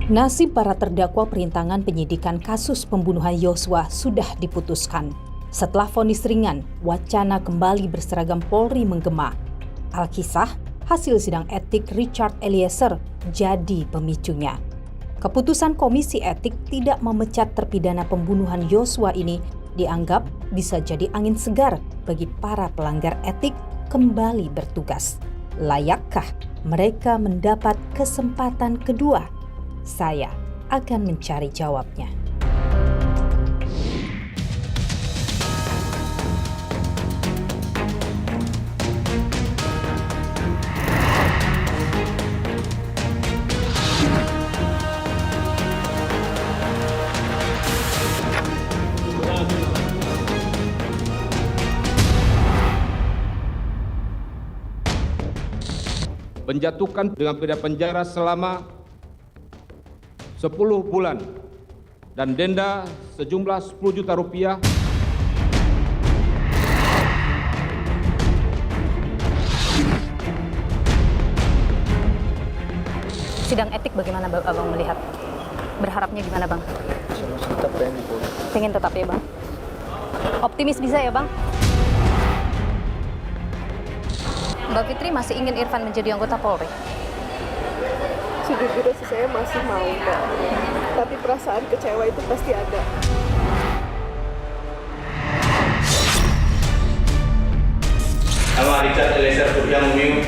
Nasib para terdakwa perintangan penyidikan kasus pembunuhan Yosua sudah diputuskan. Setelah vonis ringan, wacana kembali berseragam Polri menggema. Alkisah, hasil sidang etik Richard Eliezer jadi pemicunya. Keputusan Komisi Etik tidak memecat terpidana pembunuhan Yosua ini dianggap bisa jadi angin segar bagi para pelanggar etik kembali bertugas. Layakkah mereka mendapat kesempatan kedua? Saya akan mencari jawabnya. Menjatuhkan dengan pidana penjara selama 10 bulan dan denda sejumlah 10 juta rupiah. Sidang etik bagaimana Abang melihat? Berharapnya gimana Bang? Tetap Pengen tetap ya Bang? Optimis bisa ya Bang? Mbak Fitri masih ingin Irfan menjadi anggota Polri? Sejujurnya sih saya masih mau, Mbak. Tapi perasaan kecewa itu pasti ada. Nama Richard Eliezer Surya Mumiu,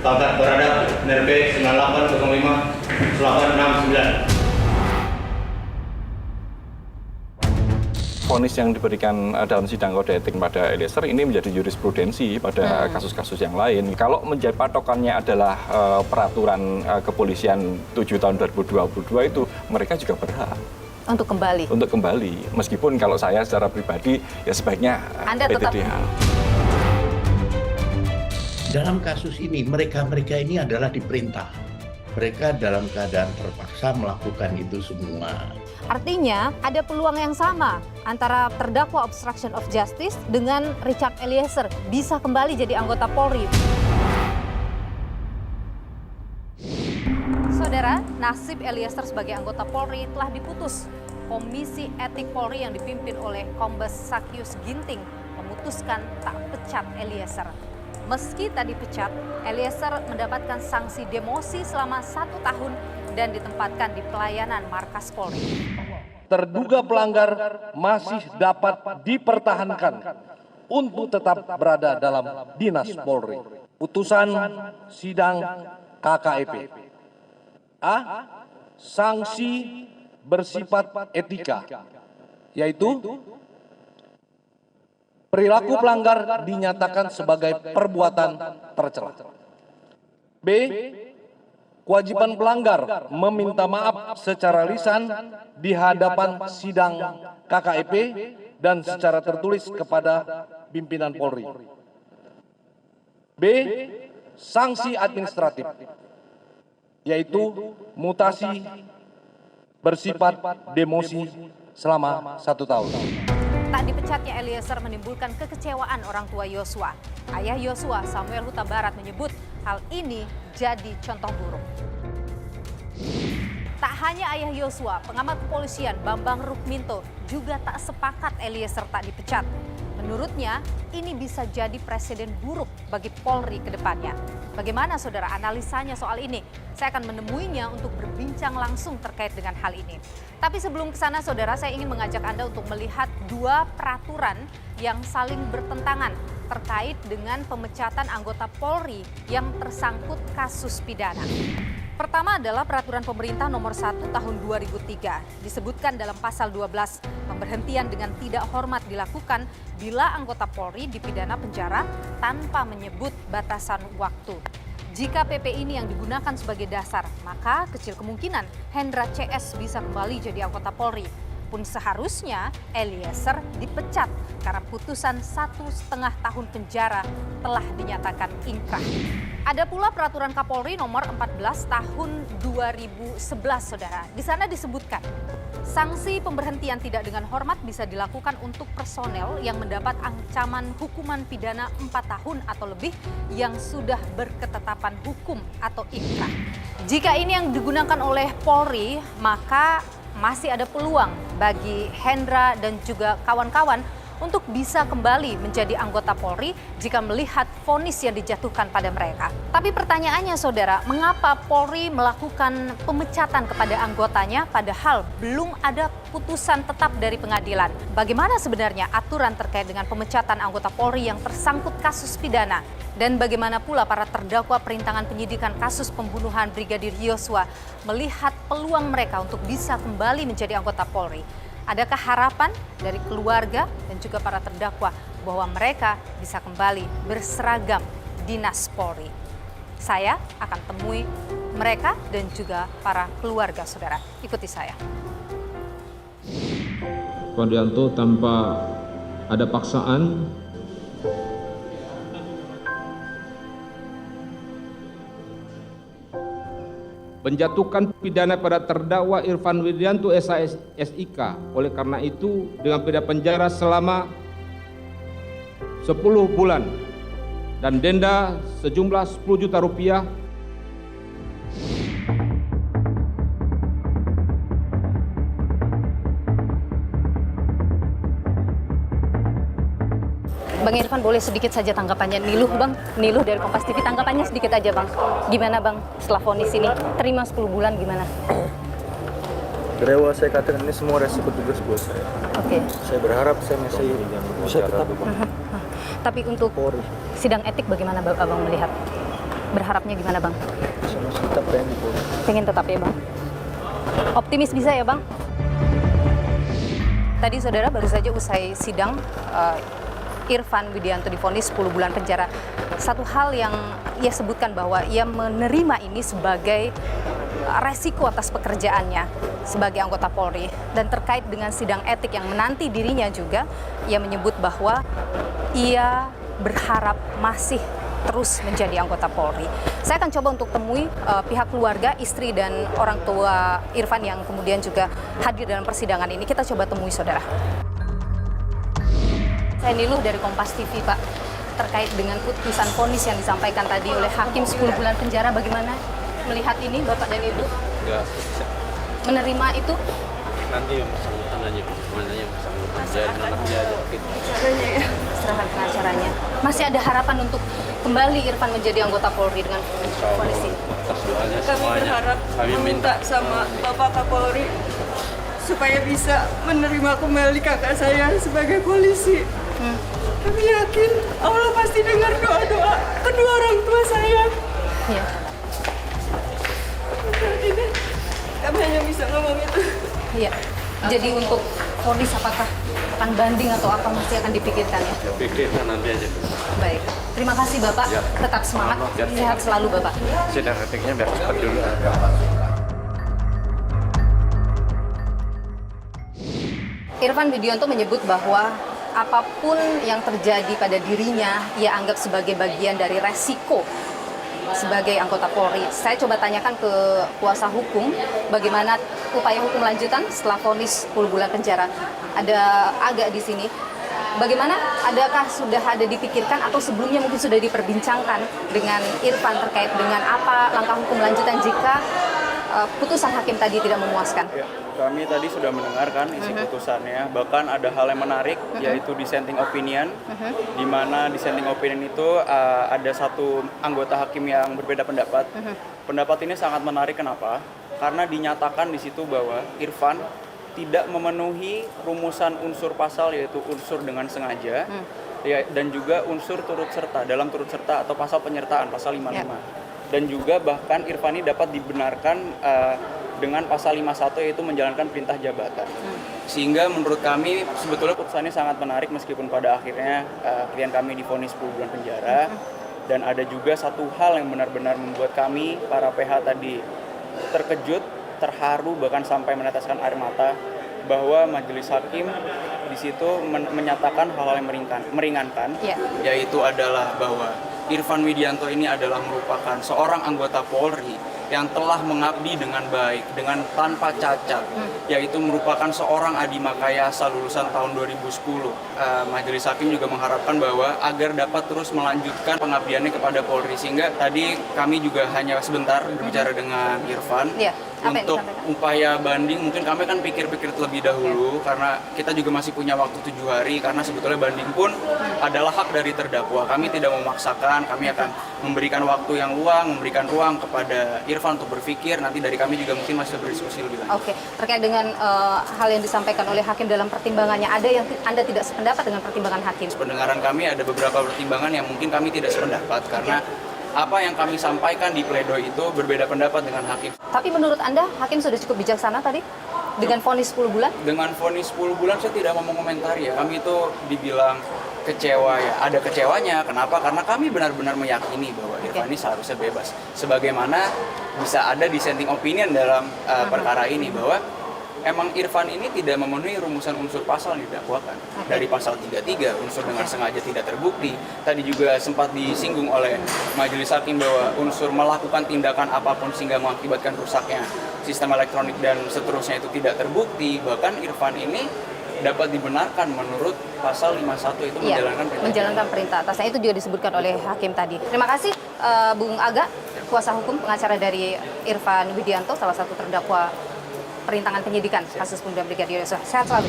pangkat beradab NRP 9805 869. Vonis yang diberikan dalam sidang kode etik pada Eliezer ini menjadi jurisprudensi pada kasus-kasus yang lain. Kalau menjadi patokannya adalah peraturan kepolisian 7 tahun 2022 itu, mereka juga berhak Untuk kembali? untuk kembali. Meskipun kalau saya secara pribadi ya sebaiknya Anda tetap PTDH. Dalam kasus ini, mereka-mereka ini adalah diperintah. Mereka dalam keadaan terpaksa melakukan itu semua. Artinya ada peluang yang sama antara terdakwa obstruction of justice dengan Richard Eliezer bisa kembali jadi anggota Polri. Saudara, nasib Eliezer sebagai anggota Polri telah diputus. Komisi Etik Polri yang dipimpin oleh Kombes Sakyus Ginting memutuskan tak pecat Eliezer. Meski tak dipecat, Eliezer mendapatkan sanksi demosi selama 1 tahun dan ditempatkan di pelayanan markas Polri. Terduga pelanggar masih dapat dipertahankan untuk tetap berada dalam dinas Polri. Putusan sidang KKEP. A. Sanksi bersifat etika, yaitu perilaku pelanggar dinyatakan sebagai perbuatan tercela. B. Kewajiban pelanggar meminta maaf secara lisan di hadapan sidang KKEP dan secara tertulis kepada pimpinan Polri. B. Sanksi administratif, yaitu mutasi bersifat demosi selama 1 tahun. Tak dipecatnya Eliezer menimbulkan kekecewaan orang tua Yosua. Ayah Yosua, Samuel Huta Barat, menyebut hal ini jadi contoh buruk. Tak hanya ayah Yosua, pengamat kepolisian Bambang Rukminto juga tak sepakat Eliezer tak dipecat. Menurutnya, ini bisa jadi presiden buruk bagi Polri ke depannya. Bagaimana saudara analisanya soal ini? Saya akan menemuinya untuk berbincang langsung terkait dengan hal ini. Tapi sebelum ke sana saudara, saya ingin mengajak Anda untuk melihat 2 peraturan yang saling bertentangan terkait dengan pemecatan anggota Polri yang tersangkut kasus pidana. Pertama adalah Peraturan Pemerintah Nomor 1 Tahun 2003. Disebutkan dalam Pasal 12, pemberhentian dengan tidak hormat dilakukan bila anggota Polri dipidana penjara tanpa menyebut batasan waktu. Jika PP ini yang digunakan sebagai dasar, maka kecil kemungkinan Hendra CS bisa kembali jadi anggota Polri. pun seharusnya Eliezer dipecat karena putusan 1,5 tahun penjara telah dinyatakan ingkrah. Ada pula peraturan Kapolri nomor 14 tahun 2011, saudara. Di sana disebutkan, sanksi pemberhentian tidak dengan hormat bisa dilakukan untuk personel yang mendapat ancaman hukuman pidana 4 tahun atau lebih yang sudah berketetapan hukum atau ingkrah. Jika ini yang digunakan oleh Polri, maka masih ada peluang bagi Hendra dan juga kawan-kawan untuk bisa kembali menjadi anggota Polri jika melihat vonis yang dijatuhkan pada mereka. Tapi pertanyaannya, saudara, mengapa Polri melakukan pemecatan kepada anggotanya padahal belum ada putusan tetap dari pengadilan? Bagaimana sebenarnya aturan terkait dengan pemecatan anggota Polri yang tersangkut kasus pidana? Dan bagaimana pula para terdakwa perintangan penyidikan kasus pembunuhan Brigadir Yosua melihat peluang mereka untuk bisa kembali menjadi anggota Polri? Adakah harapan dari keluarga dan juga para terdakwa bahwa mereka bisa kembali berseragam dinas Polri? Saya akan temui mereka dan juga para keluarga, saudara. Ikuti saya. Pak Widianto tanpa ada paksaan menjatuhkan pidana pada terdakwa Irfan Widianto SIK. Oleh karena itu, dengan pidana penjara selama 10 bulan dan denda sejumlah 10 juta rupiah. Bang Irfan, boleh sedikit saja tanggapannya. Niluh, Bang. Niluh dari Kompas TV, tanggapannya sedikit aja, Bang. Gimana, Bang, setelah vonis ini? Terima 10 bulan, gimana? Dari awal saya katakan ini semua resiko tugas buat saya. Oke. Saya berharap saya masih bisa tetap Tapi untuk Polri. sidang etik bagaimana Abang melihat? Berharapnya gimana, Bang? Saya masih tetap pengen di Polri. Pengen tetap ya, Bang? Optimis bisa ya, Bang? Tadi saudara baru saja usai sidang Irfan Widianto divonis 10 bulan penjara. Satu hal yang ia sebutkan bahwa ia menerima ini sebagai resiko atas pekerjaannya sebagai anggota Polri. Dan terkait dengan sidang etik yang menanti dirinya juga, ia menyebut bahwa ia berharap masih terus menjadi anggota Polri. Saya akan coba untuk temui pihak keluarga, istri dan orang tua Irfan yang kemudian juga hadir dalam persidangan ini. Kita coba temui, saudara. Saya Niluh dari Kompas TV, Pak. Terkait dengan putusan vonis yang disampaikan tadi oleh hakim 10 bulan penjara, bagaimana melihat ini, Bapak dan Ibu? Ya, Menerima itu? nanti yang bersangkutan aja, mana yang bersangkutan. Jadi nanti aja gitu. Caranya ya. Serahkan pengacaranya. Masih ada harapan untuk kembali Irfan menjadi anggota Polri dengan vonis ini? Atas doanya Kami semuanya. berharap Kami meminta sama Bapak Kapolri supaya bisa menerima kembali kakak saya sebagai polisi. Kami yakin Allah pasti dengar doa-doa kedua orang tua saya. Iya. Saat ini kami hanya bisa ngomong itu. Iya. Jadi untuk vonis apakah akan banding atau apa masih akan dipikirkan ya? Pikirkan nanti aja. Baik. Terima kasih Bapak. Ya. Tetap semangat. Sehat selalu Bapak. Sidang etiknya biar cepat dulu. Irfan Widianto menyebut bahwa apapun yang terjadi pada dirinya, ia anggap sebagai bagian dari resiko sebagai anggota Polri. Saya coba tanyakan ke kuasa hukum, bagaimana upaya hukum lanjutan setelah vonis 10 bulan penjara. Ada agak di sini. Bagaimana? Adakah sudah ada dipikirkan atau sebelumnya mungkin sudah diperbincangkan dengan Irfan terkait dengan apa langkah hukum lanjutan jika putusan hakim tadi tidak memuaskan? Ya, kami tadi sudah mendengarkan isi putusannya. Bahkan ada hal yang menarik, yaitu dissenting opinion, di mana dissenting opinion itu ada satu anggota hakim yang berbeda pendapat. Pendapat ini sangat menarik, kenapa? Karena dinyatakan di situ bahwa Irfan tidak memenuhi rumusan unsur pasal, yaitu unsur dengan sengaja, ya, dan juga unsur turut serta, dalam turut serta atau pasal penyertaan, pasal 55. Dan juga bahkan Irfan ini dapat dibenarkan dengan pasal 51, yaitu menjalankan perintah jabatan. Sehingga menurut kami sebetulnya putusannya sangat menarik, meskipun pada akhirnya klien kami divonis 10 bulan penjara. Dan ada juga satu hal yang benar-benar membuat kami, para PH tadi, terkejut, terharu, bahkan sampai meneteskan air mata, bahwa majelis hakim di situ menyatakan hal-hal yang meringankan, yaitu adalah bahwa Irfan Widianto ini adalah merupakan seorang anggota Polri yang telah mengabdi dengan baik, dengan tanpa cacat, yaitu merupakan seorang Adi Makayasa lulusan tahun 2010. Majelis Hakim juga mengharapkan bahwa agar dapat terus melanjutkan pengabdiannya kepada Polri, sehingga tadi kami juga hanya sebentar berbicara dengan Irfan. Untuk upaya banding mungkin kami akan pikir-pikir terlebih dahulu karena kita juga masih punya waktu 7 hari, karena sebetulnya banding pun adalah hak dari terdakwa. Kami tidak memaksakan, kami akan memberikan waktu yang luang, memberikan ruang kepada Irfan untuk berpikir. Nanti dari kami juga mungkin masih berdiskusi lebih lanjut. Oke, terkait dengan hal yang disampaikan oleh hakim dalam pertimbangannya, ada yang Anda tidak sependapat dengan pertimbangan hakim? Pendengaran kami ada beberapa pertimbangan yang mungkin kami tidak sependapat karena apa yang kami sampaikan di pledoi itu berbeda pendapat dengan hakim. Tapi menurut Anda, hakim sudah cukup bijaksana tadi dengan vonis 10 bulan? Dengan vonis 10 bulan saya tidak mau mengomentari ya. Kami itu dibilang kecewa ya. Ada kecewanya. Kenapa? Karena kami benar-benar meyakini bahwa Irfan ini seharusnya bebas. Sebagaimana bisa ada dissenting opinion dalam perkara ini bahwa emang Irfan ini tidak memenuhi rumusan unsur pasal yang didakwakan. Dari pasal 33, unsur dengan sengaja tidak terbukti. Tadi juga sempat disinggung oleh majelis hakim bahwa unsur melakukan tindakan apapun sehingga mengakibatkan rusaknya sistem elektronik dan seterusnya itu tidak terbukti. Bahkan Irfan ini dapat dibenarkan menurut pasal 51 itu menjalankan perintah atasnya. Itu juga disebutkan oleh hakim tadi. Terima kasih Bung Aga, kuasa hukum pengacara dari Irfan Widianto, salah satu terdakwa perintangan penyidikan kasus pembunuhan Brigadir Yosua. Sehat selalu.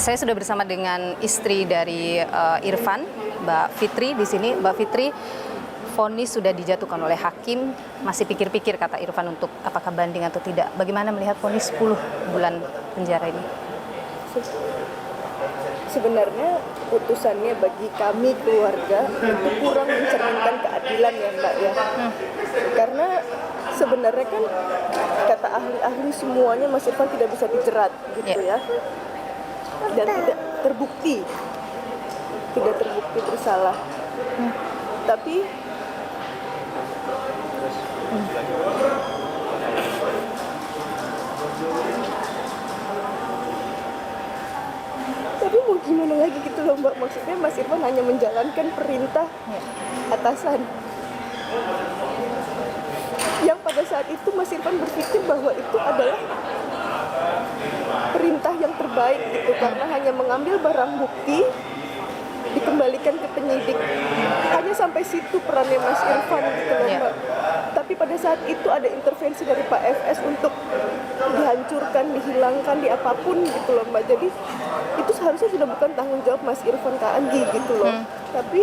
Saya sudah bersama dengan istri dari Irfan, Mbak Fitri di sini. Mbak Fitri, vonis sudah dijatuhkan oleh hakim, masih pikir-pikir kata Irfan untuk apakah banding atau tidak. Bagaimana melihat vonis 10 bulan penjara ini? Sebenarnya putusannya bagi kami keluarga itu kurang mencerminkan keadilan ya Mbak ya. Karena sebenarnya kan kata ahli-ahli semuanya Mas Irfan tidak bisa dijerat gitu ya. Dan tidak terbukti bersalah. Tapi mau gimana lagi gitu loh Mbak, maksudnya Mas Irfan hanya menjalankan perintah atasan yang pada saat itu Mas Irfan berpikir bahwa itu adalah perintah yang terbaik gitu, karena hanya mengambil barang bukti dikembalikan ke penyidik. Hanya sampai situ perannya Mas Irfan gitu loh Mbak. Tapi pada saat itu ada intervensi dari Pak FS untuk dihancurkan, dihilangkan, di apapun gitu loh Mbak. Jadi itu seharusnya sudah bukan tanggung jawab Mas Irfan Kaanji gitu loh. Tapi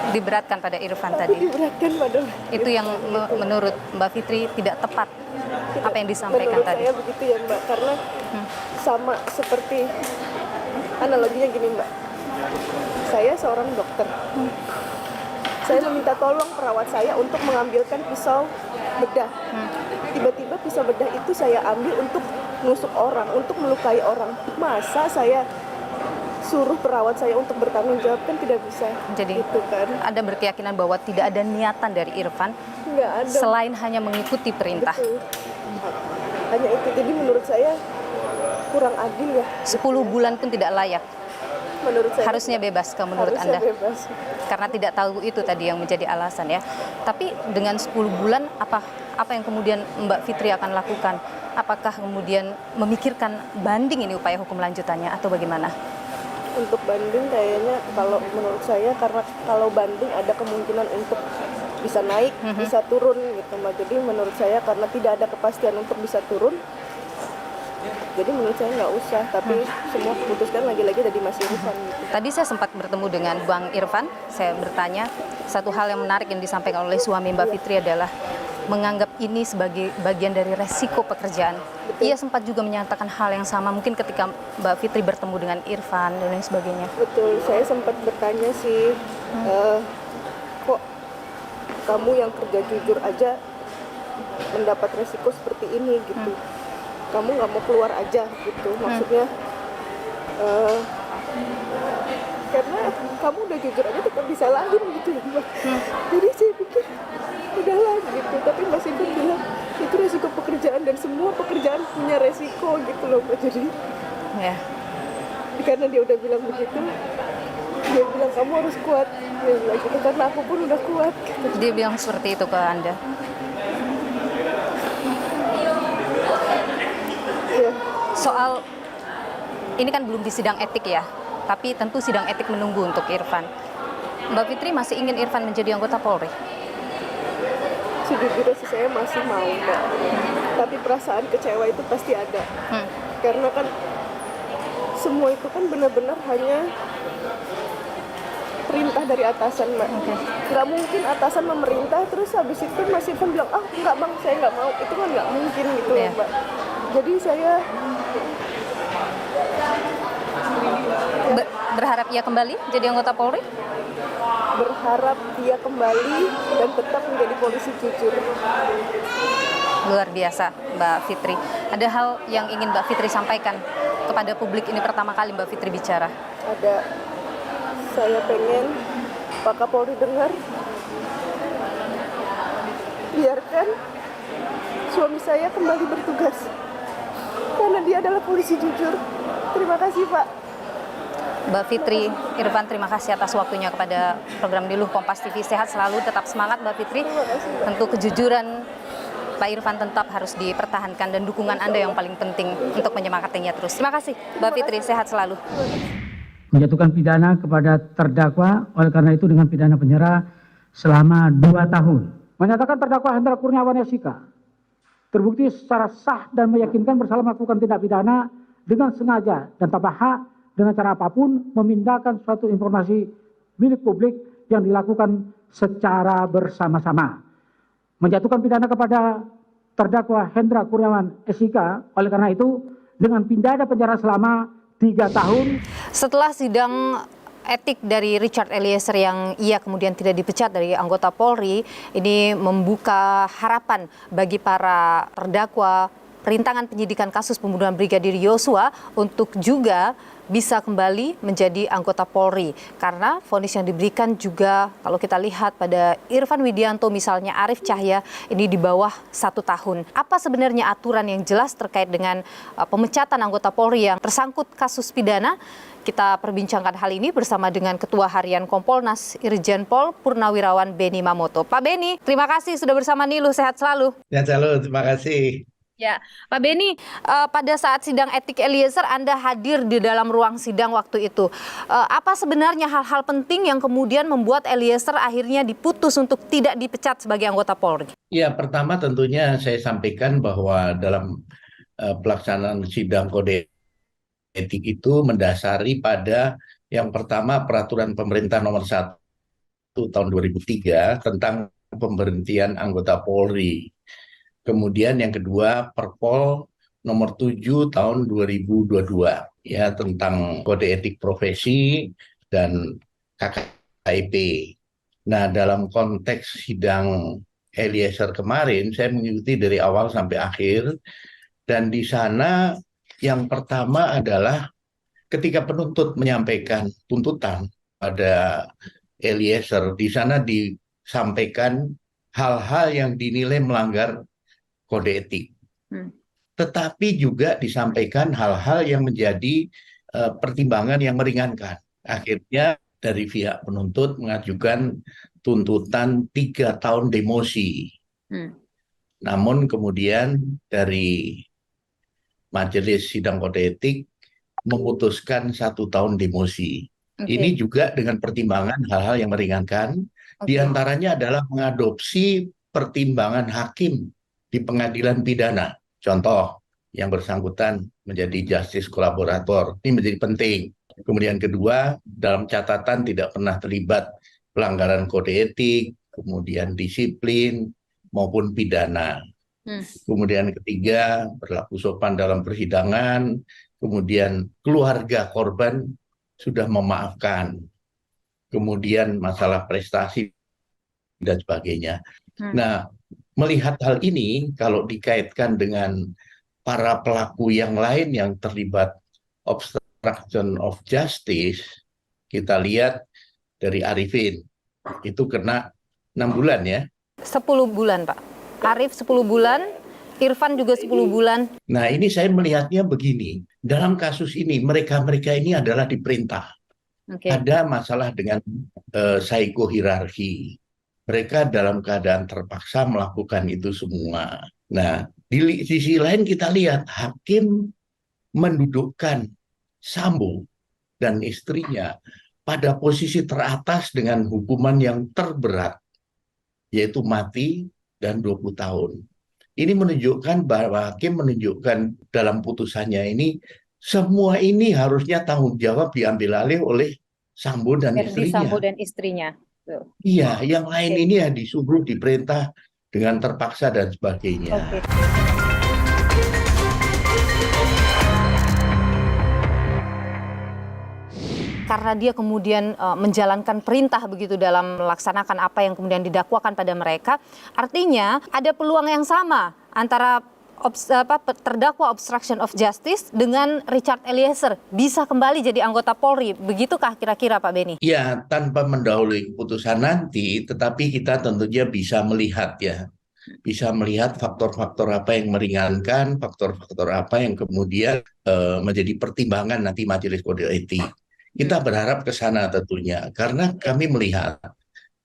diberatkan pada Irfan tadi. Diberatkan pada itu yang menurut Mbak Fitri tidak tepat apa yang disampaikan tadi. Menurut saya begitu ya Mbak, karena sama seperti analoginya gini Mbak. Saya seorang dokter. Saya meminta tolong perawat saya untuk mengambilkan pisau bedah. Tiba-tiba pisau bedah itu saya ambil untuk nusuk orang, untuk melukai orang. Masa saya suruh perawat saya untuk bertanggung jawab? Kan tidak bisa. Jadi gitu kan. Ada berkeyakinan bahwa tidak ada niatan dari Irfan selain hanya mengikuti perintah. Betul. Hanya itu. Jadi menurut saya kurang adil ya. 10 bulan pun tidak layak. Menurut saya harusnya bebas kalau menurut Anda. Bebas. Karena tidak tahu itu tadi yang menjadi alasan ya. Tapi dengan 10 bulan apa yang kemudian Mbak Fitri akan lakukan? Apakah kemudian memikirkan banding ini upaya hukum lanjutannya atau bagaimana? Untuk banding kayaknya kalau menurut saya, karena kalau banding ada kemungkinan untuk bisa naik, bisa turun gitu Mbak. Jadi menurut saya karena tidak ada kepastian untuk bisa turun, jadi menurut saya nggak usah. Tapi semua keputuskan lagi-lagi dari Mas Irfan gitu. Tadi saya sempat bertemu dengan Bang Irfan. Saya bertanya, satu hal yang menarik yang disampaikan oleh suami Mbak Fitri adalah menganggap ini sebagai bagian dari resiko pekerjaan. Ia sempat juga menyatakan hal yang sama mungkin ketika Mbak Fitri bertemu dengan Irfan dan lain sebagainya. Betul, saya sempat bertanya sih, kok kamu yang kerja jujur aja mendapat resiko seperti ini gitu. Kamu nggak mau keluar aja gitu, maksudnya karena kamu udah jujur aja tetap disalahin gitu ya Mbak. Jadi saya pikir udahlah gitu, tapi Mas Irfan bilang itu resiko pekerjaan dan semua pekerjaan punya resiko gitu loh Mbak. Jadi Ya. karena dia udah bilang begitu, dia bilang kamu harus kuat, dia bilang gitu, karena aku pun udah kuat gitu. Dia bilang seperti itu ke Anda. Ya. Soal ini kan belum di sidang etik ya, tapi tentu sidang etik menunggu untuk Irfan. Mbak Fitri masih ingin Irfan menjadi anggota Polri? Sejujurnya sih saya masih mau Mbak, tapi perasaan kecewa itu pasti ada. Karena kan semua itu kan benar-benar hanya perintah dari atasan Mbak. Nggak mungkin atasan memerintah terus habis itu Mas Irfan bilang, ah nggak bang saya nggak mau, itu kan nggak mungkin gitu loh Mbak. Jadi saya Berharap ia kembali jadi anggota Polri? berharap dia kembali dan tetap menjadi polisi jujur. Luar biasa Mbak Fitri. Ada hal yang ingin Mbak Fitri sampaikan kepada publik ini pertama kali Mbak Fitri bicara? Ada, saya pengen Pak Kapolri dengar, biarkan suami saya kembali bertugas karena dia adalah polisi jujur. Terima kasih Pak. Mbak Fitri Irfan, terima kasih atas waktunya kepada program Niluh Kompas TV. Sehat selalu, tetap semangat Mbak Fitri. Tentu kejujuran Pak Irfan tetap harus dipertahankan dan dukungan Anda yang paling penting untuk menyemangatinya terus. Terima kasih Mbak Fitri, sehat selalu. Menjatuhkan pidana kepada terdakwa, oleh karena itu dengan pidana penjara selama 2 tahun. Menyatakan terdakwa Hendra Kurniawan SIK terbukti secara sah dan meyakinkan bersalah melakukan tindak pidana dengan sengaja dan tanpa hak dengan cara apapun memindahkan suatu informasi milik publik yang dilakukan secara bersama-sama. Menjatuhkan pidana kepada terdakwa Hendra Kurniawan SIK, oleh karena itu dengan pidana penjara selama 3 tahun. Setelah sidang etik dari Richard Eliezer yang ia kemudian tidak dipecat dari anggota Polri, ini membuka harapan bagi para terdakwa perintangan penyidikan kasus pembunuhan Brigadir Yosua untuk juga bisa kembali menjadi anggota Polri. Karena vonis yang diberikan juga kalau kita lihat pada Irfan Widianto misalnya, Arief Cahya ini di bawah 1 tahun. Apa sebenarnya aturan yang jelas terkait dengan pemecatan anggota Polri yang tersangkut kasus pidana? Kita perbincangkan hal ini bersama dengan Ketua Harian Kompolnas Irjen Pol Purnawirawan Beni Mamoto. Pak Beni, terima kasih sudah bersama Niluh, sehat selalu. Sehat selalu, terima kasih. Ya, Pak Beni, pada saat sidang etik Eliezer Anda hadir di dalam ruang sidang waktu itu. Apa sebenarnya hal-hal penting yang kemudian membuat Eliezer akhirnya diputus untuk tidak dipecat sebagai anggota Polri? Ya, pertama tentunya saya sampaikan bahwa dalam pelaksanaan sidang kode etik itu mendasari pada yang pertama peraturan pemerintah nomor 1 tahun 2003 tentang pemberhentian anggota Polri. Kemudian yang kedua Perpol nomor 7 tahun 2022 ya tentang kode etik profesi dan KKIP. Nah, dalam konteks sidang Eliezer kemarin saya mengikuti dari awal sampai akhir, dan di sana yang pertama adalah ketika penuntut menyampaikan tuntutan pada Eliezer, di sana disampaikan hal-hal yang dinilai melanggar kode etik. Tetapi juga disampaikan hal-hal yang menjadi pertimbangan yang meringankan. Akhirnya dari pihak penuntut mengajukan tuntutan 3 tahun demosi. Namun kemudian dari Majelis Sidang Kode Etik memutuskan 1 tahun demosi. Ini juga dengan pertimbangan hal-hal yang meringankan. Di antaranya adalah mengadopsi pertimbangan hakim di pengadilan pidana. Contoh, yang bersangkutan menjadi justice kolaborator. Ini menjadi penting. Kemudian kedua, dalam catatan tidak pernah terlibat pelanggaran kode etik, kemudian disiplin, maupun pidana. Kemudian ketiga, berlaku sopan dalam persidangan. Kemudian keluarga korban sudah memaafkan. Kemudian masalah prestasi dan sebagainya. Nah, melihat hal ini, kalau dikaitkan dengan para pelaku yang lain yang terlibat obstruction of justice, kita lihat dari Arifin, itu kena 6 bulan ya. 10 bulan, Pak. Arif 10 bulan, Irfan juga 10 bulan. Nah, ini saya melihatnya begini. Dalam kasus ini, mereka-mereka ini adalah diperintah. Ada masalah dengan psikohierarki. Mereka dalam keadaan terpaksa melakukan itu semua. Nah, di sisi lain kita lihat hakim mendudukkan Sambo dan istrinya pada posisi teratas dengan hukuman yang terberat, yaitu mati dan 20 tahun. Ini menunjukkan bahwa hakim menunjukkan dalam putusannya ini, semua ini harusnya tanggung jawab diambil alih oleh Sambo dan istrinya. Sambo dan istrinya. Iya, yang lain ini ya disuruh, diperintah dengan terpaksa dan sebagainya. Karena dia kemudian menjalankan perintah begitu dalam melaksanakan apa yang kemudian didakwakan pada mereka, artinya ada peluang yang sama antara terdakwa obstruction of justice dengan Richard Eliezer bisa kembali jadi anggota Polri. Begitukah kira-kira Pak Beni? Ya, tanpa mendahului keputusan nanti, tetapi kita tentunya bisa melihat ya. Bisa melihat faktor-faktor apa yang meringankan, faktor-faktor apa yang kemudian menjadi pertimbangan nanti Majelis Kode Etik. Kita berharap ke sana tentunya, karena kami melihat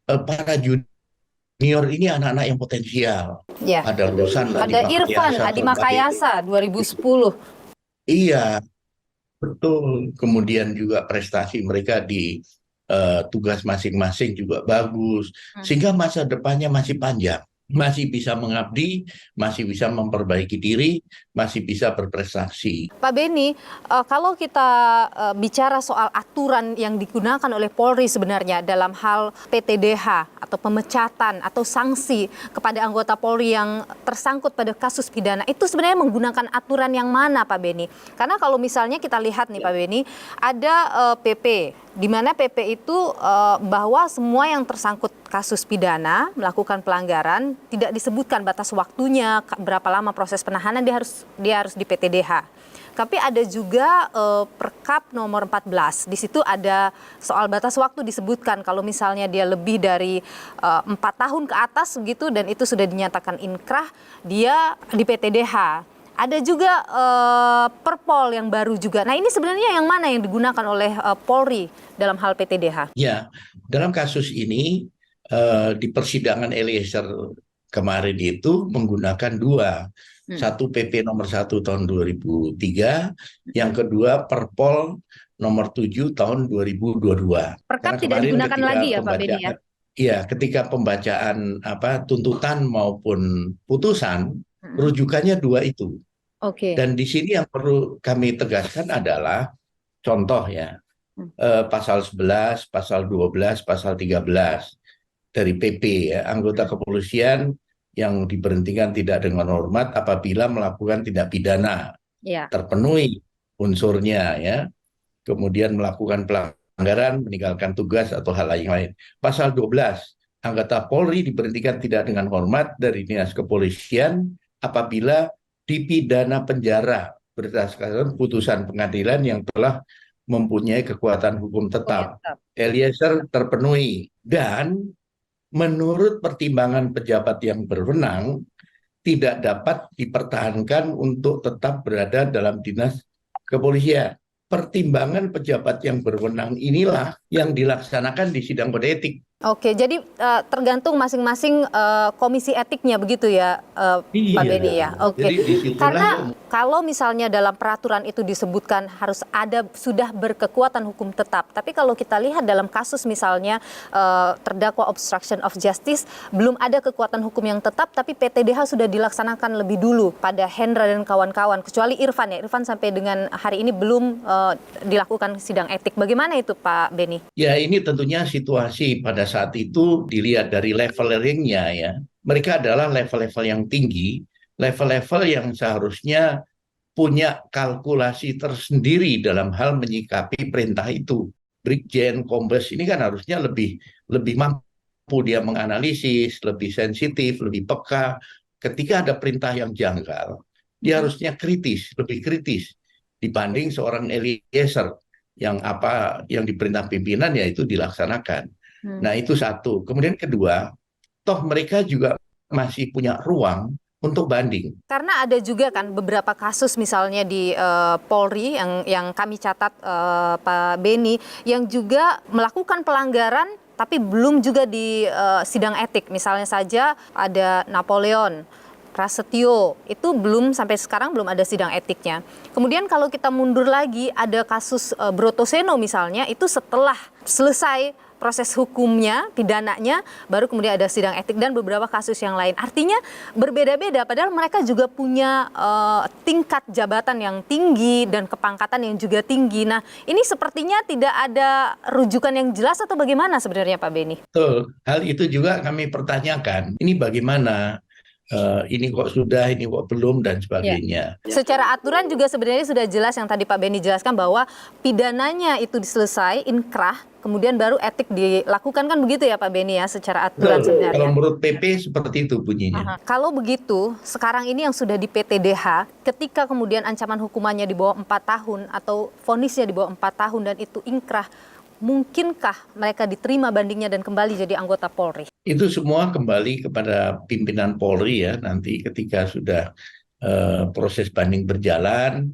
para junior ini anak-anak yang potensial. Ya. Ada lulusan, ada Irfan, Adi Makayasa, 2010. Iya, betul. Kemudian juga prestasi mereka di tugas masing-masing juga bagus, sehingga masa depannya masih panjang. Masih bisa mengabdi, masih bisa memperbaiki diri, masih bisa berprestasi. Pak Beni, kalau kita bicara soal aturan yang digunakan oleh Polri sebenarnya dalam hal PTDH atau pemecatan atau sanksi kepada anggota Polri yang tersangkut pada kasus pidana, itu sebenarnya menggunakan aturan yang mana Pak Beni? Karena kalau misalnya kita lihat nih Pak Beni, ada PP, di mana PP itu bahwa semua yang tersangkut kasus pidana melakukan pelanggaran tidak disebutkan batas waktunya, berapa lama proses penahanan, dia harus di PTDH. Tapi ada juga Perkap nomor 14. Di situ ada soal batas waktu disebutkan kalau misalnya dia lebih dari 4 tahun ke atas begitu dan itu sudah dinyatakan inkrah, dia di PTDH. Ada juga Perpol yang baru juga. Nah, ini sebenarnya yang mana yang digunakan oleh Polri dalam hal PTDH? Ya, dalam kasus ini di persidangan Eliezer kemarin itu menggunakan dua. Satu PP nomor 1 tahun 2003, yang kedua Perpol nomor 7 tahun 2022. Perkap tidak digunakan lagi ya Pak Beni ya? Iya, ketika pembacaan tuntutan maupun putusan, rujukannya dua itu. Dan di sini yang perlu kami tegaskan adalah contoh ya, pasal 11, pasal 12, pasal 13 dari PP ya, anggota kepolisian yang diberhentikan tidak dengan hormat apabila melakukan tindak pidana, terpenuhi unsurnya ya, kemudian melakukan pelanggaran, meninggalkan tugas atau hal lain. Pasal 12, anggota Polri diberhentikan tidak dengan hormat dari dinas kepolisian apabila dipidana penjara berdasarkan putusan pengadilan yang telah mempunyai kekuatan hukum tetap. Eliezer terpenuhi dan menurut pertimbangan pejabat yang berwenang tidak dapat dipertahankan untuk tetap berada dalam dinas kepolisian. Pertimbangan pejabat yang berwenang inilah yang dilaksanakan di sidang kode etik. Oke, jadi tergantung masing-masing komisi etiknya begitu ya, Pak Beni ya. Oke. Karena kalau misalnya dalam peraturan itu disebutkan harus ada sudah berkekuatan hukum tetap, tapi kalau kita lihat dalam kasus misalnya terdakwa obstruction of justice belum ada kekuatan hukum yang tetap, tapi PTDH sudah dilaksanakan lebih dulu pada Hendra dan kawan-kawan, kecuali Irfan ya. Irfan sampai dengan hari ini belum dilakukan sidang etik. Bagaimana itu Pak Beni? Ya, ini tentunya situasi pada saat itu dilihat dari levelingnya ya. mereka adalah level-level yang tinggi, level-level yang seharusnya punya kalkulasi tersendiri dalam hal menyikapi perintah itu. Brigjen, Kombes ini kan harusnya lebih mampu dia menganalisis, lebih sensitif, lebih peka. Ketika ada perintah yang janggal, dia harusnya lebih kritis dibanding seorang Eliezer yang diperintah pimpinan yaitu dilaksanakan. Nah, itu satu. Kemudian kedua, toh mereka juga masih punya ruang untuk banding. Karena ada juga kan beberapa kasus misalnya di Polri yang kami catat Pak Beni yang juga melakukan pelanggaran tapi belum juga di sidang etik. Misalnya saja ada Napoleon, Prasetyo, itu sampai sekarang belum ada sidang etiknya. Kemudian kalau kita mundur lagi ada kasus Brotoseno misalnya, itu setelah selesai proses hukumnya, pidananya, baru kemudian ada sidang etik dan beberapa kasus yang lain. Artinya berbeda-beda, padahal mereka juga punya tingkat jabatan yang tinggi dan kepangkatan yang juga tinggi. Nah, ini sepertinya tidak ada rujukan yang jelas atau bagaimana sebenarnya Pak Beni? Betul, hal itu juga kami pertanyakan. Ini bagaimana? Ini kok sudah, ini kok belum, dan sebagainya. Ya. Secara aturan juga sebenarnya sudah jelas yang tadi Pak Beni jelaskan bahwa pidananya itu selesai, inkrah, kemudian baru etik dilakukan, kan begitu ya Pak Beni ya, secara aturan sebenarnya. Kalau menurut PP seperti itu bunyinya. Kalau begitu, sekarang ini yang sudah di PTDH, ketika kemudian ancaman hukumannya di bawah 4 tahun atau vonisnya di bawah 4 tahun dan itu inkrah, mungkinkah mereka diterima bandingnya dan kembali jadi anggota Polri? Itu semua kembali kepada pimpinan Polri ya, nanti ketika sudah proses banding berjalan,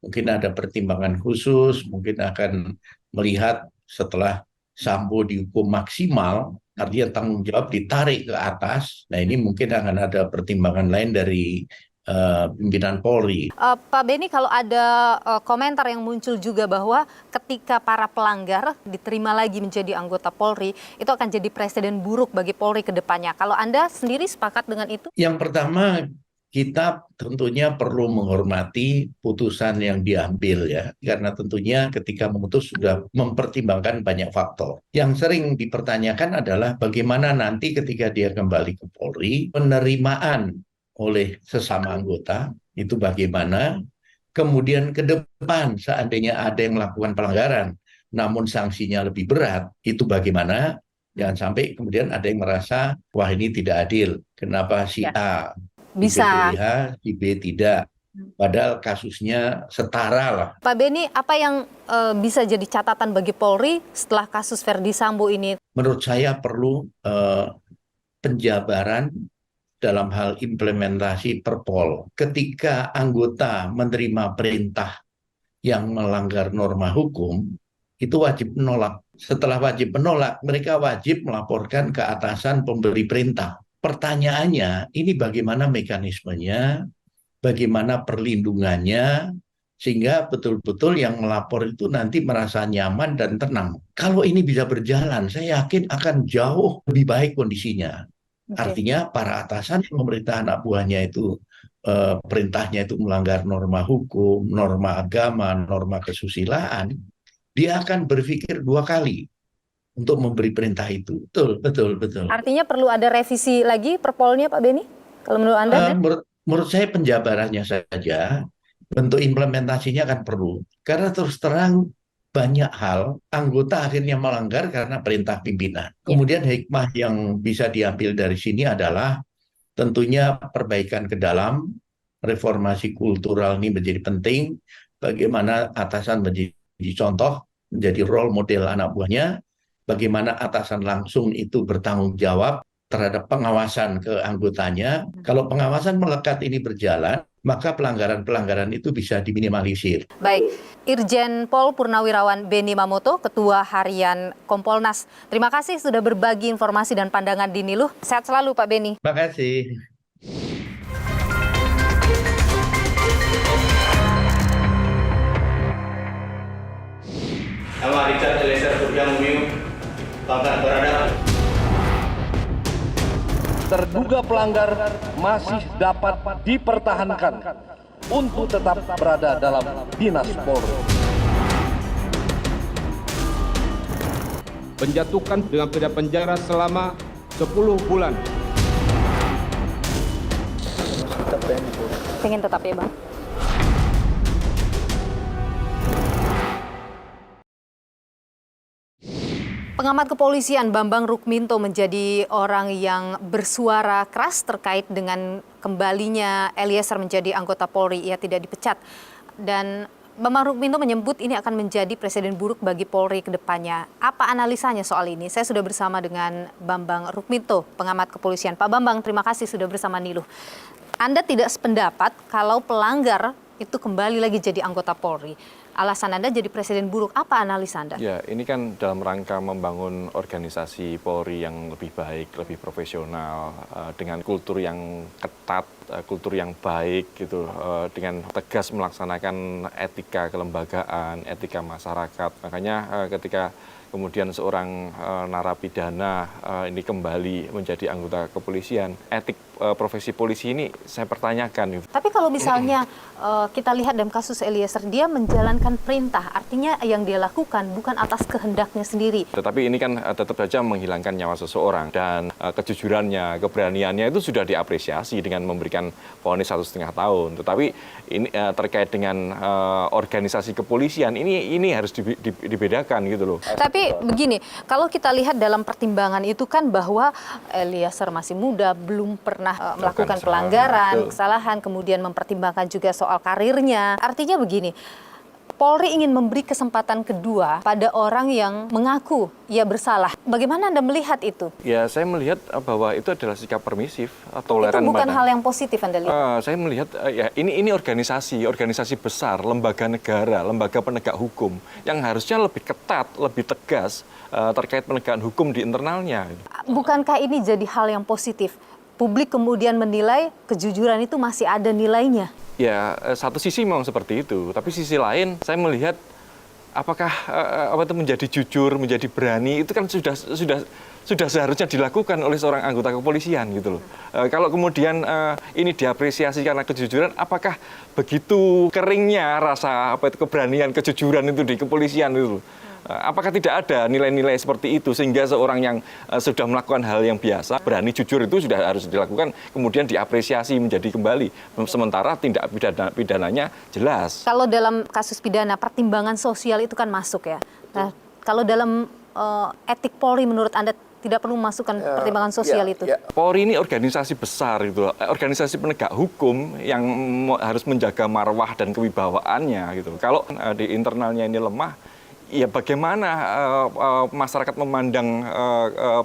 mungkin ada pertimbangan khusus, mungkin akan melihat setelah Sambo dihukum maksimal, artinya tanggung jawab ditarik ke atas, nah ini mungkin akan ada pertimbangan lain dari pimpinan Polri. Pak Beni, kalau ada komentar yang muncul juga bahwa ketika para pelanggar diterima lagi menjadi anggota Polri, itu akan jadi presiden buruk bagi Polri ke depannya. Kalau Anda sendiri sepakat dengan itu? Yang pertama, kita tentunya perlu menghormati putusan yang diambil ya, karena tentunya ketika memutus sudah mempertimbangkan banyak faktor. Yang sering dipertanyakan adalah bagaimana nanti ketika dia kembali ke Polri, penerimaan oleh sesama anggota itu bagaimana, kemudian ke depan seandainya ada yang melakukan pelanggaran namun sanksinya lebih berat, itu bagaimana. Jangan sampai kemudian ada yang merasa wah ini tidak adil, kenapa si A bisa si B tidak, padahal kasusnya setara lah. Pak Beni, apa yang bisa jadi catatan bagi Polri setelah kasus Verdi Sambo ini? Menurut saya perlu penjabaran dalam hal implementasi Perpol. Ketika anggota menerima perintah yang melanggar norma hukum, itu wajib menolak. Setelah wajib menolak, mereka wajib melaporkan ke atasan pemberi perintah. Pertanyaannya, ini bagaimana mekanismenya, bagaimana perlindungannya, sehingga betul-betul yang melapor itu nanti merasa nyaman dan tenang. Kalau ini bisa berjalan, saya yakin akan jauh lebih baik kondisinya. Artinya para atasan yang memerintah anak buahnya itu perintahnya itu melanggar norma hukum, norma agama, norma kesusilaan, dia akan berpikir 2 kali untuk memberi perintah itu. Betul. Artinya perlu ada revisi lagi Perpolnya Pak Beni? Kalau menurut Anda? Menurut saya penjabarannya saja, bentuk implementasinya kan perlu. Karena terus terang banyak hal anggota akhirnya melanggar karena perintah pimpinan. Kemudian hikmah yang bisa diambil dari sini adalah tentunya perbaikan ke dalam, reformasi kultural ini menjadi penting, bagaimana atasan menjadi contoh, menjadi role model anak buahnya, bagaimana atasan langsung itu bertanggung jawab terhadap pengawasan ke anggotanya. Kalau pengawasan melekat ini berjalan, maka pelanggaran-pelanggaran itu bisa diminimalisir. Baik, Irjen Pol Purnawirawan Beni Mamoto, Ketua Harian Kompolnas. Terima kasih sudah berbagi informasi dan pandangan di Niluh. Sehat selalu Pak Beni. Terima kasih. Nama Richard Eliezer Surya Mumiu, pangkat beradab. Terduga pelanggar masih dapat dipertahankan untuk tetap berada dalam dinas Polri. Menjatuhkan dengan pidana penjara selama 10 bulan pengen di Polri. Pengen tetap ya, Bang? Pengamat kepolisian Bambang Rukminto menjadi orang yang bersuara keras terkait dengan kembalinya Eliezer menjadi anggota Polri. Ia tidak dipecat. Dan Bambang Rukminto menyebut ini akan menjadi presiden buruk bagi Polri ke depannya. Apa analisanya soal ini? Saya sudah bersama dengan Bambang Rukminto, pengamat kepolisian. Pak Bambang, terima kasih sudah bersama Niluh. Anda tidak sependapat kalau pelanggar itu kembali lagi jadi anggota Polri. Alasan Anda jadi presiden buruk, apa analisa Anda? Ya, ini kan dalam rangka membangun organisasi Polri yang lebih baik, lebih profesional, dengan kultur yang ketat, kultur yang baik, gitu, dengan tegas melaksanakan etika kelembagaan, etika masyarakat. Makanya ketika kemudian seorang narapidana ini kembali menjadi anggota kepolisian, etik profesi polisi ini saya pertanyakan. Tapi kalau misalnya kita lihat dalam kasus Eliezer, dia menjalankan perintah, artinya yang dia lakukan bukan atas kehendaknya sendiri. Tetapi ini kan tetap saja menghilangkan nyawa seseorang, dan kejujurannya, keberaniannya itu sudah diapresiasi dengan memberikan vonis 1,5 tahun. Tetapi ini terkait dengan organisasi kepolisian, ini harus dibedakan gitu loh. Tapi begini, kalau kita lihat dalam pertimbangan itu kan bahwa Eliezer masih muda, belum pernah melakukan pelanggaran, kesalahan, kemudian mempertimbangkan juga soal karirnya. Artinya begini, Polri ingin memberi kesempatan kedua pada orang yang mengaku ia bersalah. Bagaimana Anda melihat itu? Ya, saya melihat bahwa itu adalah sikap permisif, toleran. Itu bukan hal yang positif Anda lihat? Saya melihat ya ini organisasi besar, lembaga negara, lembaga penegak hukum yang harusnya lebih ketat, lebih tegas terkait penegakan hukum di internalnya. Bukankah ini jadi hal yang positif? Publik kemudian menilai kejujuran itu masih ada nilainya. Ya, satu sisi memang seperti itu, tapi sisi lain saya melihat apakah apa itu menjadi jujur, menjadi berani itu kan sudah seharusnya dilakukan oleh seorang anggota kepolisian gitu loh. Kalau kemudian ini diapresiasi karena kejujuran, apakah begitu keringnya rasa keberanian, kejujuran itu di kepolisian itu? Apakah tidak ada nilai-nilai seperti itu sehingga seorang yang sudah melakukan hal yang biasa, berani jujur itu sudah harus dilakukan, kemudian diapresiasi menjadi kembali. Sementara tindak pidananya jelas. Kalau dalam kasus pidana, pertimbangan sosial itu kan masuk ya. Nah, kalau dalam etik Polri menurut Anda tidak perlu memasukkan pertimbangan sosial itu? Polri ini organisasi besar, gitu, organisasi penegak hukum yang harus menjaga marwah dan kewibawaannya. Gitu. Kalau di internalnya ini lemah, ya bagaimana masyarakat memandang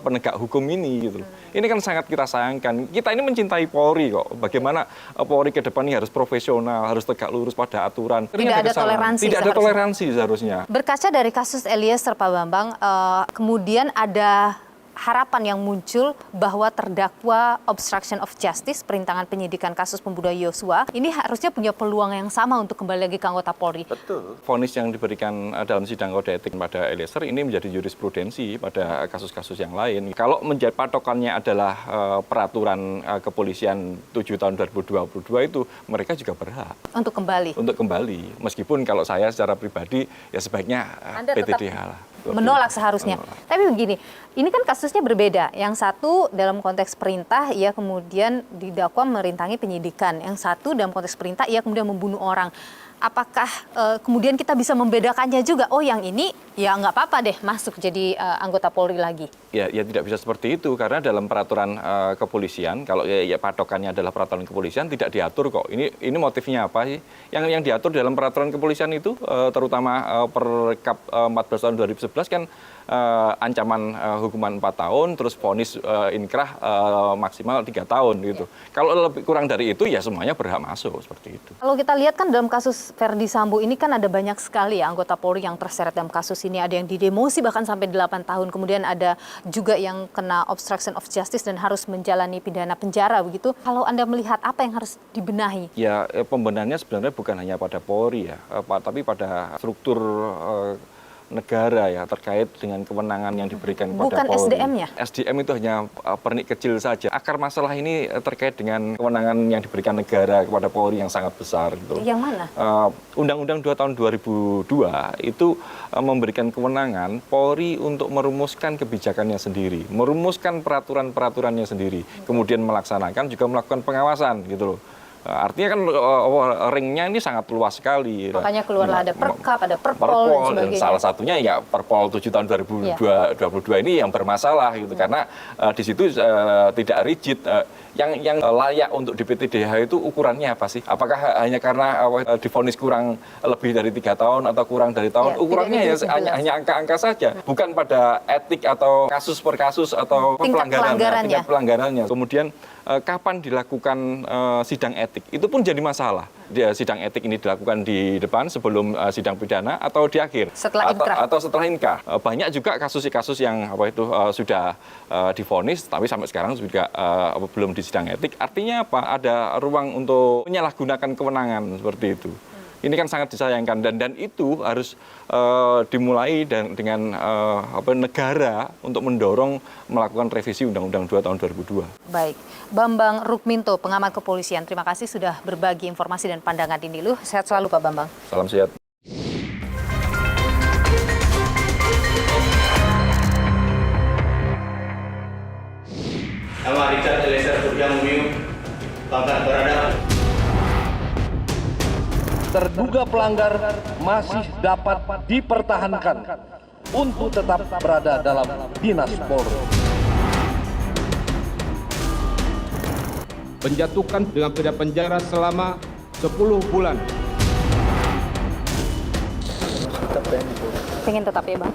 penegak hukum ini gitu. Ini kan sangat kita sayangkan. Kita ini mencintai Polri kok. Bagaimana Polri ke depan ini harus profesional, harus tegak lurus pada aturan. Tidak ada toleransi. Tidak ada toleransi seharusnya. Berkaca dari kasus Eliezer, Pak Bambang, kemudian ada harapan yang muncul bahwa terdakwa obstruction of justice, perintangan penyidikan kasus pembunuhan Yosua, ini harusnya punya peluang yang sama untuk kembali lagi ke anggota Polri. Betul. Vonis yang diberikan dalam sidang kode etik pada Eliezer ini menjadi jurisprudensi pada kasus-kasus yang lain. Kalau menjadi patokannya adalah peraturan kepolisian 7 tahun 2022 itu, mereka juga berhak untuk kembali. Untuk kembali. Meskipun kalau saya secara pribadi ya sebaiknya PTDH lah. Menolak seharusnya. Tapi begini, ini kan kasusnya berbeda. Yang satu dalam konteks perintah, ia kemudian didakwa merintangi penyidikan. Yang satu dalam konteks perintah, ia kemudian membunuh orang. Apakah kemudian kita bisa membedakannya juga? Oh, yang ini ya nggak apa-apa deh masuk jadi anggota Polri lagi. Ya tidak bisa seperti itu karena dalam peraturan kepolisian, kalau ya patokannya adalah peraturan kepolisian tidak diatur kok. Ini motifnya apa sih? Yang diatur dalam peraturan kepolisian itu terutama Perkap 14 tahun 2011 kan ancaman hukuman 4 tahun, terus vonis inkrah maksimal 3 tahun gitu. Kalau lebih kurang dari itu ya semuanya berhak masuk seperti itu. Kalau kita lihat kan dalam kasus Verdi Sambo ini kan ada banyak sekali ya anggota Polri yang terseret dalam kasus ini. Ada yang didemosi bahkan sampai 8 tahun. Kemudian ada juga yang kena obstruction of justice dan harus menjalani pidana penjara begitu. Kalau Anda melihat apa yang harus dibenahi? Ya pembenahannya sebenarnya bukan hanya pada Polri ya, tapi pada struktur negara ya terkait dengan kewenangan yang diberikan kepada Polri. Bukan SDM-nya? SDM itu hanya pernik kecil saja. Akar masalah ini terkait dengan kewenangan yang diberikan negara kepada Polri yang sangat besar. Gitu. Yang mana? Undang-Undang 2 tahun 2002 itu memberikan kewenangan Polri untuk merumuskan kebijakannya sendiri, merumuskan peraturan-peraturannya sendiri, kemudian melaksanakan juga melakukan pengawasan gitu loh. Artinya kan ringnya ini sangat luas sekali. Makanya keluarlah ada Perkap, ada Perpol dan sebagainya. Salah satunya ya Perpol 7 tahun 2022 ini yang bermasalah gitu, karena di situ tidak rigid. Yang layak untuk DPTDH itu ukurannya apa sih? Apakah hanya karena divonis kurang lebih dari 3 tahun atau kurang dari tahun? Ukurannya ya hanya angka-angka saja, bukan pada etik atau kasus per kasus atau tingkat pelanggarannya. Kemudian kapan dilakukan sidang etik? Itu pun jadi masalah. Sidang etik ini dilakukan di depan sebelum sidang pidana atau di akhir atau setelah inkrah. Banyak juga kasus-kasus yang sudah divonis tapi sampai sekarang juga belum di sidang etik. Artinya apa? Ada ruang untuk menyalahgunakan kewenangan seperti itu. Ini kan sangat disayangkan dan itu harus dimulai dengan negara untuk mendorong melakukan revisi Undang-Undang 2 tahun 2002. Baik, Bambang Rukminto, pengamat kepolisian. Terima kasih sudah berbagi informasi dan pandangan di Niluh. Sehat selalu Pak Bambang. Salam sehat. Nama Richard Eliezer Surya Mumiu, pangkat Barada. Terduga pelanggar masih dapat dipertahankan untuk tetap berada dalam dinas Polri. Menjatuhkan dengan pidana penjara selama 10 bulan. Pengen tetap ya Bang?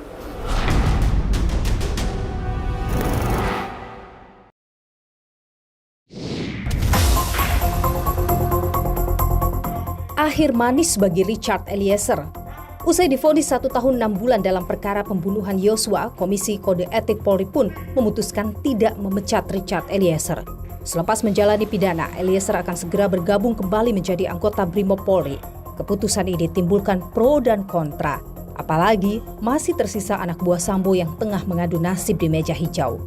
Akhir manis bagi Richard Eliezer. Usai divonis 1 tahun 6 bulan dalam perkara pembunuhan Yosua, Komisi Kode Etik Polri pun memutuskan tidak memecat Richard Eliezer. Selepas menjalani pidana, Eliezer akan segera bergabung kembali menjadi anggota Brimob Polri. Keputusan ini timbulkan pro dan kontra. Apalagi masih tersisa anak buah Sambo yang tengah mengadu nasib di meja hijau.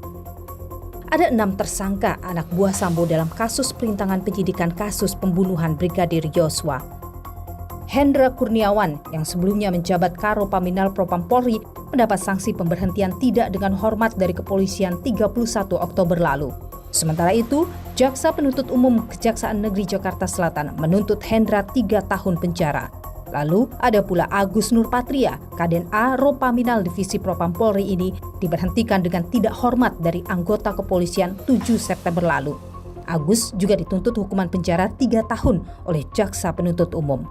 Ada 6 tersangka anak buah Sambo dalam kasus perintangan penyidikan kasus pembunuhan Brigadir Yosua. Hendra Kurniawan yang sebelumnya menjabat Karo Paminal Propam Polri mendapat sanksi pemberhentian tidak dengan hormat dari kepolisian 31 Oktober lalu. Sementara itu, Jaksa Penuntut Umum Kejaksaan Negeri Jakarta Selatan menuntut Hendra 3 tahun penjara. Lalu ada pula Agus Nurpatria, Kaden A Ropaminal Divisi Propam Polri ini diberhentikan dengan tidak hormat dari anggota kepolisian 7 September lalu. Agus juga dituntut hukuman penjara 3 tahun oleh Jaksa Penuntut Umum.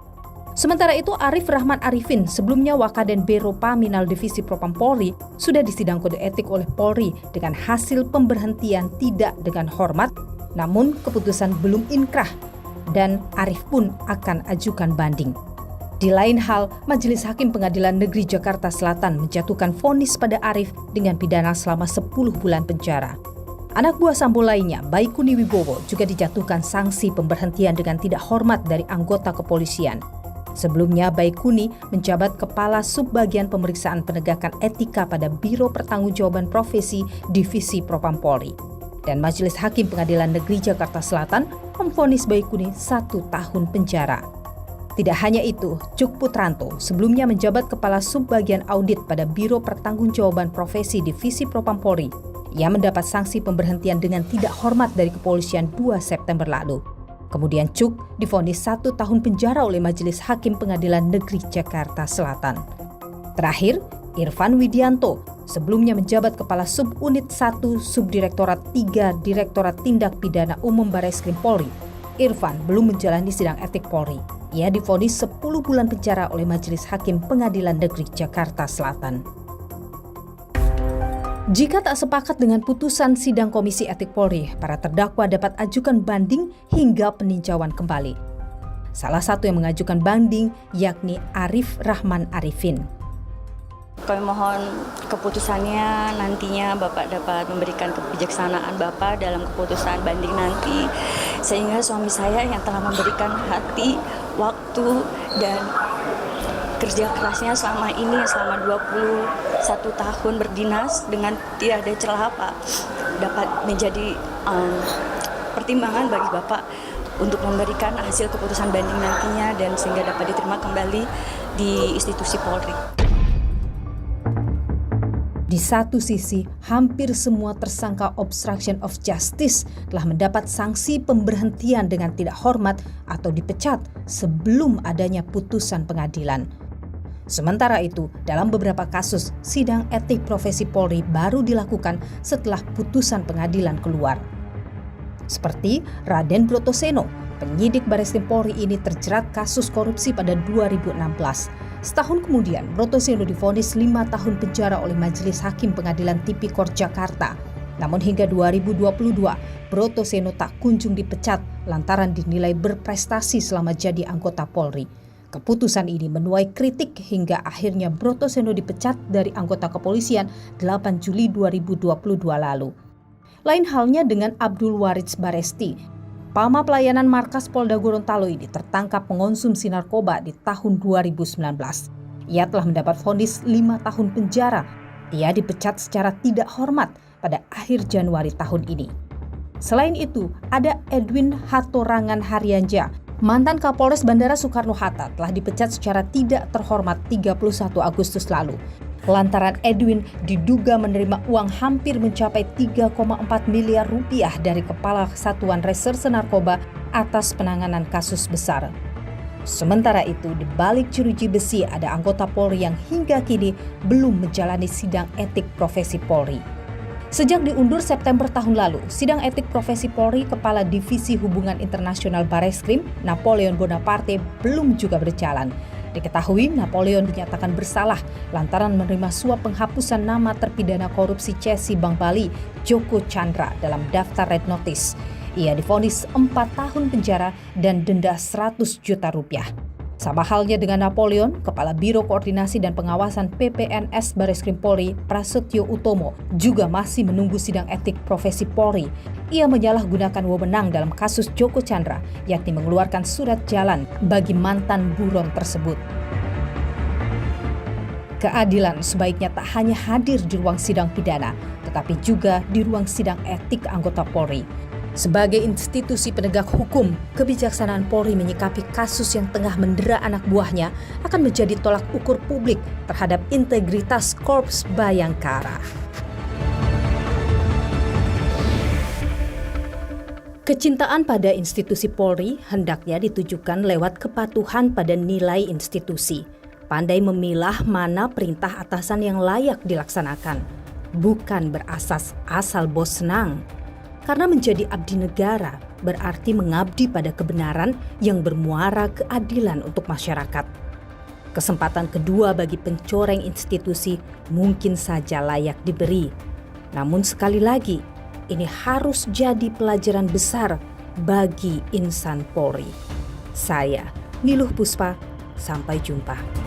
Sementara itu, Arif Rahman Arifin, sebelumnya Wakaden B Ropaminal Divisi Propam Polri, sudah disidang kode etik oleh Polri dengan hasil pemberhentian tidak dengan hormat, namun keputusan belum inkrah dan Arif pun akan ajukan banding. Di lain hal, Majelis Hakim Pengadilan Negeri Jakarta Selatan menjatuhkan vonis pada Arif dengan pidana selama 10 bulan penjara. Anak buah Sambo lainnya, Baikuni Wibowo, juga dijatuhkan sanksi pemberhentian dengan tidak hormat dari anggota kepolisian. Sebelumnya, Baikuni menjabat Kepala Subbagian Pemeriksaan Penegakan Etika pada Biro Pertanggungjawaban Profesi Divisi Propam Polri. Dan Majelis Hakim Pengadilan Negeri Jakarta Selatan memvonis Baikuni 1 tahun penjara. Tidak hanya itu, Cuk Putranto sebelumnya menjabat Kepala Subbagian Audit pada Biro Pertanggungjawaban Profesi Divisi Propam Polri. Ia mendapat sanksi pemberhentian dengan tidak hormat dari kepolisian 2 September lalu. Kemudian Cuk divonis 1 tahun penjara oleh Majelis Hakim Pengadilan Negeri Jakarta Selatan. Terakhir, Irfan Widianto sebelumnya menjabat Kepala Subunit 1 Subdirektorat 3 Direktorat Tindak Pidana Umum Barreskrim Polri. Irfan belum menjalani sidang etik Polri. Ia divonis 10 bulan penjara oleh Majelis Hakim Pengadilan Negeri Jakarta Selatan. Jika tak sepakat dengan putusan sidang Komisi Etik Polri, para terdakwa dapat ajukan banding hingga peninjauan kembali. Salah satu yang mengajukan banding yakni Arif Rahman Arifin. Kami mohon keputusannya nantinya Bapak dapat memberikan kebijaksanaan Bapak dalam keputusan banding nanti, sehingga suami saya yang telah memberikan hati, waktu, dan kerja kerasnya selama ini, selama 21 tahun berdinas dengan tiada celah Pak, dapat menjadi pertimbangan bagi Bapak untuk memberikan hasil keputusan banding nantinya dan sehingga dapat diterima kembali di institusi Polri. Di satu sisi, hampir semua tersangka obstruction of justice telah mendapat sanksi pemberhentian dengan tidak hormat atau dipecat sebelum adanya putusan pengadilan. Sementara itu, dalam beberapa kasus, sidang etik profesi Polri baru dilakukan setelah putusan pengadilan keluar. Seperti Raden Brotoseno, penyidik Bareskrim Polri ini terjerat kasus korupsi pada 2016. Setahun kemudian, Brotoseno divonis 5 tahun penjara oleh Majelis Hakim Pengadilan Tipikor Jakarta. Namun hingga 2022, Brotoseno tak kunjung dipecat lantaran dinilai berprestasi selama jadi anggota Polri. Keputusan ini menuai kritik hingga akhirnya Brotoseno dipecat dari anggota kepolisian 8 Juli 2022 lalu. Lain halnya dengan Abdul Waritz Baresti. Pama pelayanan markas Polda Gorontalo ini tertangkap mengonsumsi narkoba di tahun 2019. Ia telah mendapat vonis 5 tahun penjara. Ia dipecat secara tidak hormat pada akhir Januari tahun ini. Selain itu, ada Edwin Hatorangan Haryanja, mantan Kapolres Bandara Soekarno-Hatta, telah dipecat secara tidak terhormat 31 Agustus lalu. Lantaran Edwin diduga menerima uang hampir mencapai 3,4 miliar rupiah dari Kepala Satuan Reserse Narkoba atas penanganan kasus besar. Sementara itu, di balik jeruji besi ada anggota Polri yang hingga kini belum menjalani sidang etik profesi Polri. Sejak diundur September tahun lalu, sidang etik profesi Polri Kepala Divisi Hubungan Internasional Bareskrim, Napoleon Bonaparte, belum juga berjalan. Diketahui Napoleon dinyatakan bersalah lantaran menerima suap penghapusan nama terpidana korupsi Cesi Bank Bali, Joko Chandra, dalam daftar red notice. Ia divonis 4 tahun penjara dan denda 100 juta rupiah. Sama halnya dengan Napoleon, Kepala Biro Koordinasi dan Pengawasan PPNS Bareskrim Polri, Prasetyo Utomo, juga masih menunggu sidang etik profesi Polri. Ia menyalahgunakan wewenang dalam kasus Joko Chandra, yakni mengeluarkan surat jalan bagi mantan buron tersebut. Keadilan sebaiknya tak hanya hadir di ruang sidang pidana, tetapi juga di ruang sidang etik anggota Polri. Sebagai institusi penegak hukum, kebijaksanaan Polri menyikapi kasus yang tengah mendera anak buahnya akan menjadi tolak ukur publik terhadap integritas Korps Bayangkara. Kecintaan pada institusi Polri hendaknya ditujukan lewat kepatuhan pada nilai institusi. Pandai memilah mana perintah atasan yang layak dilaksanakan, bukan berasas asal bos senang. Karena menjadi abdi negara berarti mengabdi pada kebenaran yang bermuara keadilan untuk masyarakat. Kesempatan kedua bagi pencoreng institusi mungkin saja layak diberi. Namun sekali lagi, ini harus jadi pelajaran besar bagi insan Polri. Saya, Niluh Puspa, sampai jumpa.